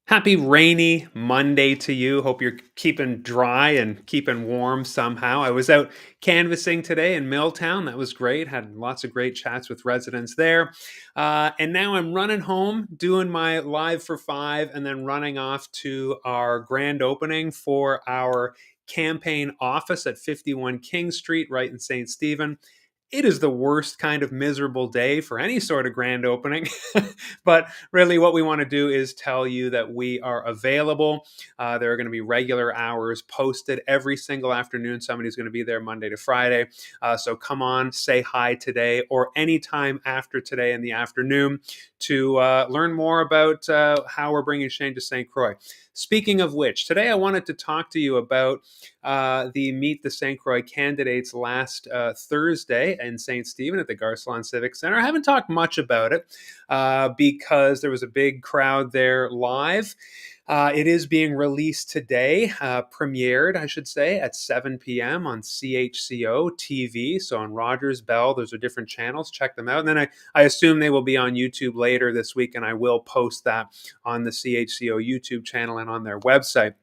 Happy rainy Monday to you. Hope you're keeping dry and keeping warm somehow. I was out canvassing today in Milltown. That was great. Had lots of great chats with residents there. And now I'm running home, doing my live for five, and then running off to our grand opening for our campaign office at 51 King Street, right in St. Stephen. It is the worst kind of miserable day for any sort of grand opening. But really, what we want to do is tell you that we are available. There are going to be regular hours posted every single afternoon. Somebody's going to be there Monday to Friday. So come on, say hi today or anytime after today in the afternoon to learn more about how we're bringing change to St. Croix. Speaking of which, today I wanted to talk to you about the Meet the Saint Croix Candidates last Thursday in St. Stephen at the Garcelon Civic Center. I haven't talked much about it because there was a big crowd there live. It is being released today, premiered, I should say, at 7 p.m. on CHCO TV. So on Rogers, Bell, those are different channels. Check them out. And then I assume they will be on YouTube later this week, and I will post that on the CHCO YouTube channel and on their website.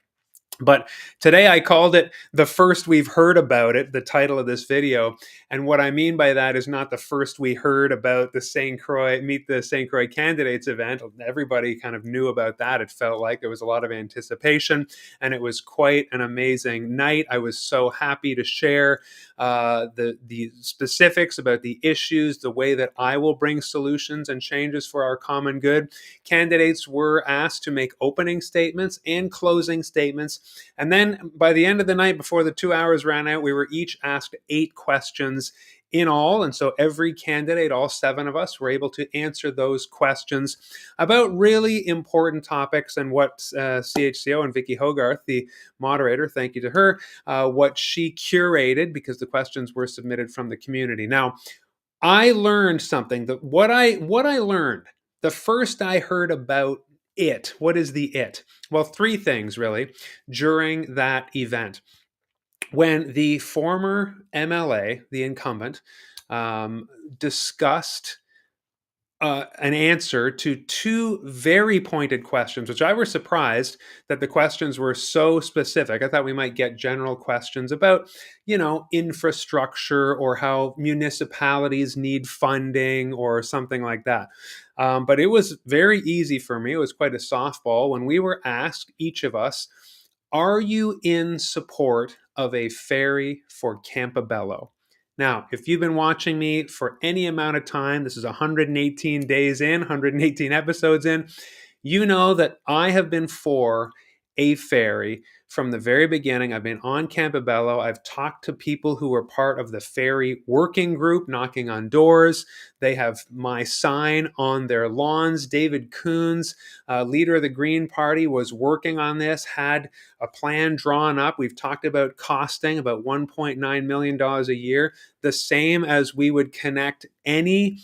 But today I called it the first we've heard about it, the title of this video. And what I mean by that is not the first we heard about the St. Croix, Meet the St. Croix Candidates event. Everybody kind of knew about that. It felt like there was a lot of anticipation, and it was quite an amazing night. I was so happy to share the specifics about the issues, the way that I will bring solutions and changes for our common good. Candidates were asked to make opening statements and closing statements. And then by the end of the night, before the 2 hours ran out, we were each asked 8 questions in all. And so every candidate, all 7 of us, were able to answer those questions about really important topics and what CHCO and Vicky Hogarth, the moderator, thank you to her, what she curated, because the questions were submitted from the community. Now, I learned something. That what I learned, the first I heard about it. What is the it? Well, 3 things really during that event. When the former MLA, the incumbent, discussed an answer to 2 very pointed questions, which I was surprised that the questions were so specific. I thought we might get general questions about, infrastructure or how municipalities need funding or something like that. But it was very easy for me. It was quite a softball when we were asked, each of us, are you in support of a ferry for Campobello? Now, if you've been watching me for any amount of time, this is 118 days in, 118 episodes in, you know that I have been for a ferry from the very beginning. I've been on Campobello. I've talked to people who were part of the ferry working group, knocking on doors. They have my sign on their lawns. David Coons, leader of the Green Party, was working on this, had a plan drawn up. We've talked about costing about $1.9 million a year, the same as we would connect any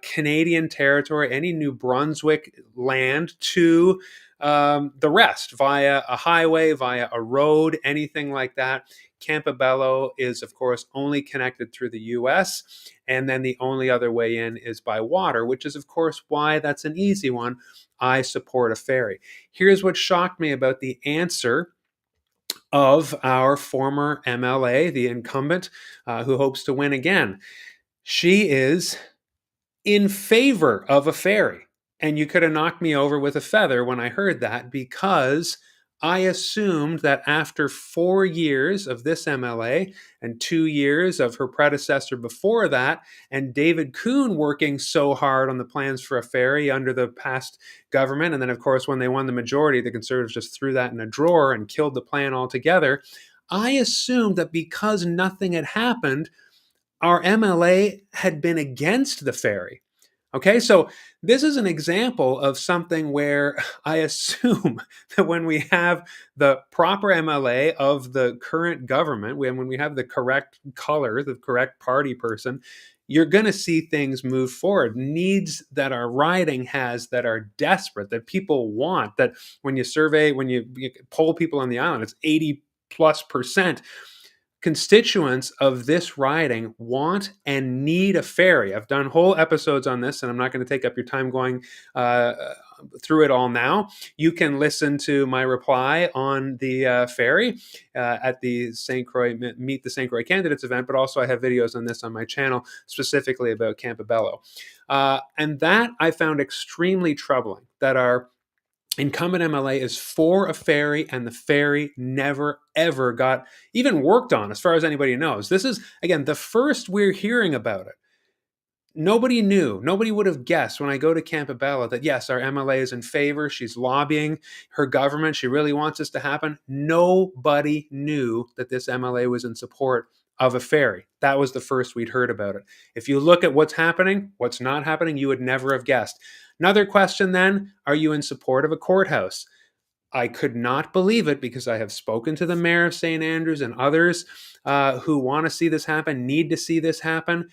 Canadian territory, any New Brunswick land to the rest via a highway, via a road, anything like that. Campobello is, of course, only connected through the US, and then the only other way in is by water, which is, of course, why that's an easy one. I support a ferry. Here's what shocked me about the answer of our former MLA, the incumbent, who hopes to win again. She is in favor of a ferry. And you could have knocked me over with a feather when I heard that, because I assumed that after 4 years of this MLA and 2 years of her predecessor before that, and David Coon working so hard on the plans for a ferry under the past government, and then, of course, when they won the majority, the Conservatives just threw that in a drawer and killed the plan altogether. I assumed that because nothing had happened, our MLA had been against the ferry. Okay, so this is an example of something where I assume that when we have the proper MLA of the current government, when we have the correct color, the correct party person, you're going to see things move forward. Needs that our riding has that are desperate, that people want, that when you survey, when you poll people on the island, it's 80+%. constituents of this riding want and need a ferry. I've done whole episodes on this, and I'm not going to take up your time going uh, through it all now. You can listen to my reply on the ferry at the Saint Croix Meet the Saint Croix Candidates event, but also I have videos on this on my channel specifically about Campobello. And that I found extremely troubling, that our incumbent MLA is for a ferry, and the ferry never ever got even worked on, as far as anybody knows. This is, again, the first we're hearing about it. Nobody knew. Nobody would have guessed when I go to Campobello that, yes, our MLA is in favor. She's lobbying her government. She really wants this to happen. Nobody knew that this MLA was in support of a ferry. That was the first we'd heard about it. If you look at what's happening, what's not happening, you would never have guessed. Another question then, are you in support of a courthouse? I could not believe it, because I have spoken to the mayor of St. Andrews and others who want to see this happen, need to see this happen.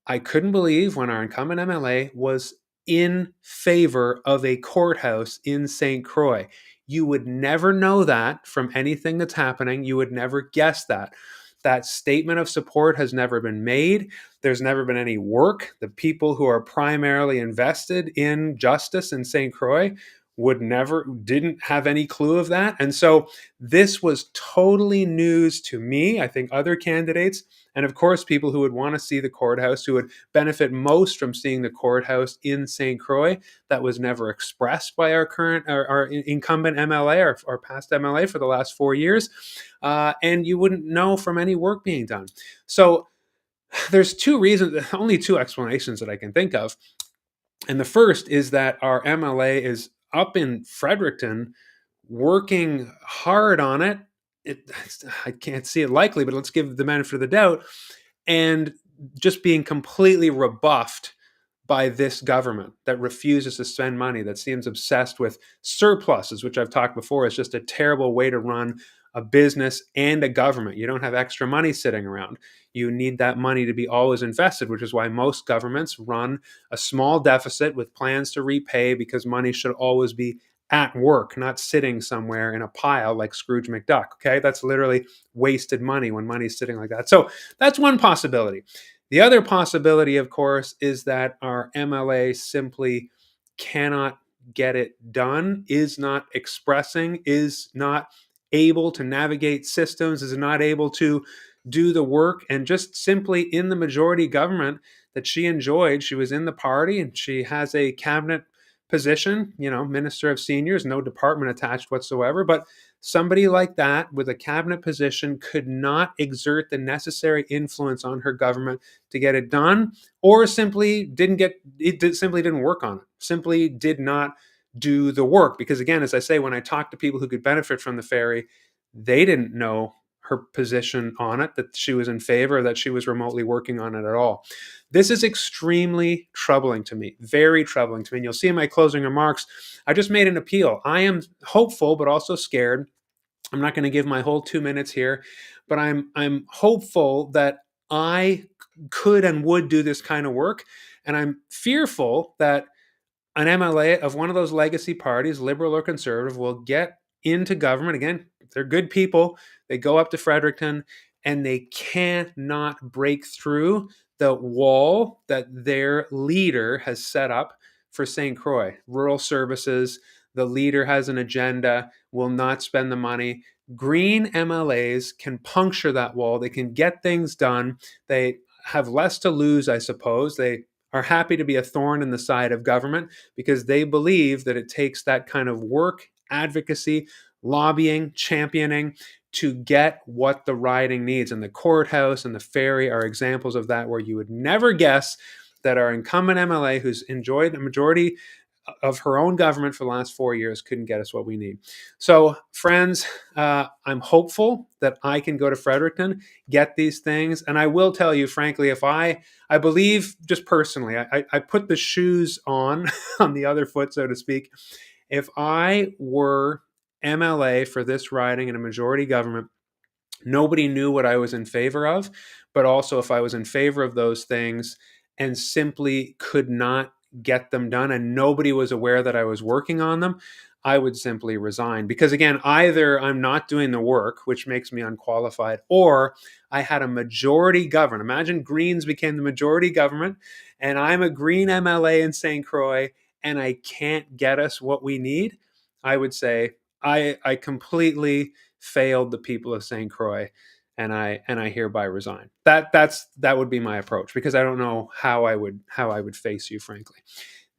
I couldn't believe when our incumbent MLA was in favor of a courthouse in Saint Croix. You would never know that from anything that's happening. You would never guess that. That statement of support has never been made. There's never been any work. The people who are primarily invested in justice in St. Croix didn't have any clue of that. And so this was totally news to me, I think other candidates, and of course people who would want to see the courthouse, who would benefit most from seeing the courthouse in St. Croix. That was never expressed by our current, our incumbent MLA, or past MLA for the last 4 years. And you wouldn't know from any work being done. So there's two reasons, only two explanations that I can think of. And the first is that our MLA is up in Fredericton working hard on it. I can't see it likely, but let's give the benefit of the doubt, and just being completely rebuffed by this government that refuses to spend money, that seems obsessed with surpluses, which I've talked before is just a terrible way to run a business and a government. You don't have extra money sitting around. You need that money to be always invested, which is why most governments run a small deficit with plans to repay, because money should always be at work, not sitting somewhere in a pile like Scrooge McDuck. Okay, that's literally wasted money when money's sitting like that. So that's one possibility. The other possibility, of course, is that our MLA simply cannot get it done, is not expressing, is not able to navigate systems, is not able to do the work, and just simply in the majority government that she enjoyed, she was in the party and she has a cabinet position, Minister of Seniors, no department attached whatsoever, but somebody like that with a cabinet position could not exert the necessary influence on her government to get it done, or simply simply didn't work on it, simply did not do the work. Because again, as I say, when I talked to people who could benefit from the ferry, they didn't know her position on it, that she was in favor, that she was remotely working on it at all. This is extremely troubling to me, very troubling to me. And you'll see in my closing remarks, I just made an appeal. I am hopeful, but also scared. I'm not going to give my whole 2 minutes here, but I'm hopeful that I could and would do this kind of work. And I'm fearful that an MLA of one of those legacy parties, liberal or conservative, will get into government. Again, they're good people. They go up to Fredericton and they cannot break through the wall that their leader has set up for St. Croix. Rural services, the leader has an agenda, will not spend the money. Green MLAs can puncture that wall. They can get things done. They have less to lose, I suppose. They are happy to be a thorn in the side of government because they believe that it takes that kind of work, advocacy, lobbying, championing to get what the riding needs. And the courthouse and the ferry are examples of that, where you would never guess that our incumbent MLA, who's enjoyed a majority of her own government for the last 4 years, couldn't get us what we need. So, friends, I'm hopeful that I can go to Fredericton, get these things. And I will tell you, frankly, if I believe, just personally, I put the shoes on the other foot, so to speak. If I were MLA for this riding in a majority government, nobody knew what I was in favor of, but also if I was in favor of those things and simply could not get them done and nobody was aware that I was working on them, I would simply resign. Because again, either I'm not doing the work, which makes me unqualified, or I had a majority government. Imagine Greens became the majority government, and I'm a Green MLA in Saint Croix, and I can't get us what we need. I would say I completely failed the people of Saint Croix, and I hereby resign. That would be my approach, because I don't know how I would face you, frankly.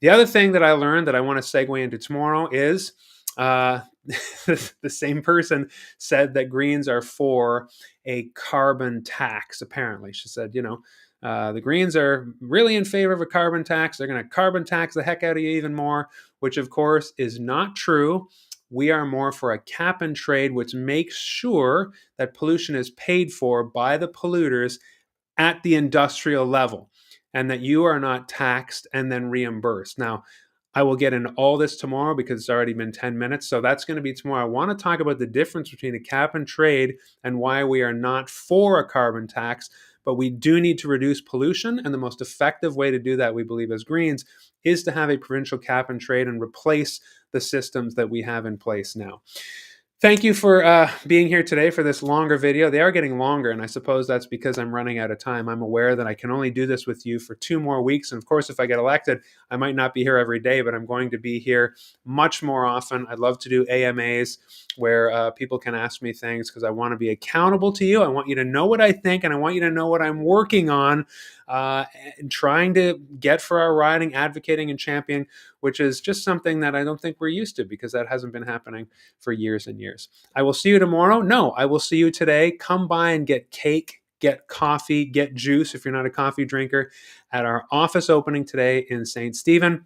The other thing that I learned that I want to segue into tomorrow is uh, the same person said that Greens are for a carbon tax. Apparently, she said, the Greens are really in favor of a carbon tax. They're going to carbon tax the heck out of you even more, which of course is not true. We are more for a cap and trade, which makes sure that pollution is paid for by the polluters at the industrial level, and that you are not taxed and then reimbursed. Now, I will get into all this tomorrow because it's already been 10 minutes. So that's going to be tomorrow. I want to talk about the difference between a cap and trade and why we are not for a carbon tax, but we do need to reduce pollution. And the most effective way to do that, we believe as Greens, is to have a provincial cap and trade and replace the systems that we have in place now. Thank you for being here today for this longer video. They are getting longer, and I suppose that's because I'm running out of time. I'm aware that I can only do this with you for 2 more weeks. And of course, if I get elected, I might not be here every day, but I'm going to be here much more often. I'd love to do AMAs where people can ask me things, because I want to be accountable to you. I want you to know what I think, and I want you to know what I'm working on and trying to get for our riding, advocating and championing, which is just something that I don't think we're used to, because that hasn't been happening for years and years. I will see you tomorrow. No, I will see you today. Come by and get cake, get coffee, get juice if you're not a coffee drinker at our office opening today in St. Stephen.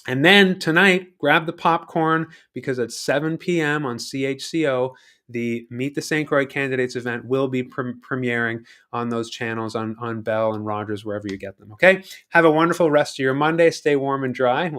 And then tonight, grab the popcorn, because at 7 p.m. on CHCO, the Meet the Saint Croix Candidates event will be premiering on those channels on Bell and Rogers, wherever you get them. Okay? Have a wonderful rest of your Monday. Stay warm and dry.